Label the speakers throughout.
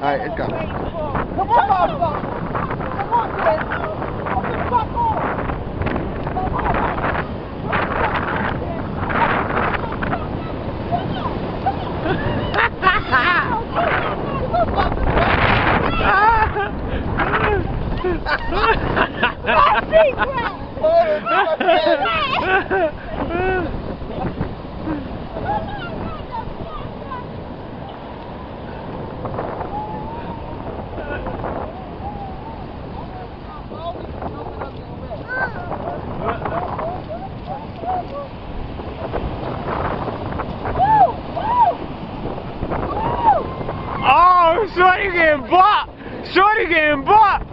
Speaker 1: Alright, let's go.
Speaker 2: Come on, motherfucker. Come on, kid. Fuck off.
Speaker 3: Oh, Shorty getting bucked! Shorty getting bucked!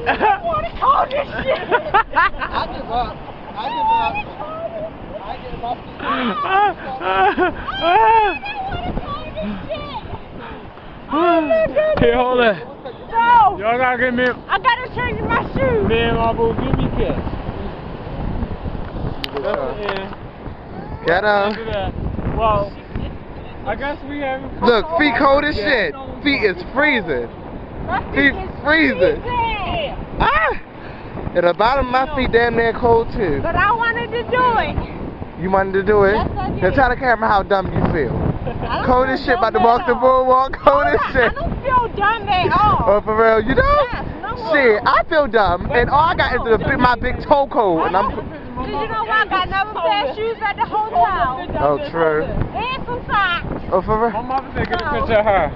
Speaker 2: I want to call this shit.
Speaker 1: I give up. I give up. I give up.
Speaker 3: Here, hold it.
Speaker 2: No.
Speaker 3: Y'all gotta give me.
Speaker 2: I gotta change my shoes.
Speaker 3: Me and my boo, give me kiss.
Speaker 1: Get up.
Speaker 3: Well, I guess we haven't.
Speaker 1: Look, feet cold as shit. Feet is freezing.
Speaker 2: My
Speaker 1: Feet
Speaker 2: is
Speaker 1: freezing. Ah! And the bottom of my feet damn near cold too.
Speaker 2: But I wanted to do it.
Speaker 1: You wanted to do it?
Speaker 2: Yes, I did.
Speaker 1: Now tell the camera how dumb you feel.
Speaker 2: I don't
Speaker 1: Cold
Speaker 2: feel
Speaker 1: as shit, about to
Speaker 2: dumb
Speaker 1: walk
Speaker 2: at
Speaker 1: the
Speaker 2: all.
Speaker 1: boardwalk. Cold as
Speaker 2: I
Speaker 1: shit.
Speaker 2: don't feel dumb at all.
Speaker 1: Oh, for real? You don't?
Speaker 2: Yes, no.
Speaker 1: Shit, I feel dumb. And all I got is my big toe cold. And I'm.
Speaker 2: Did you know what? I got another pair of shoes at the hotel.
Speaker 1: Oh, true.
Speaker 2: And some socks.
Speaker 1: Oh, for real?
Speaker 3: My mother said get a picture of her.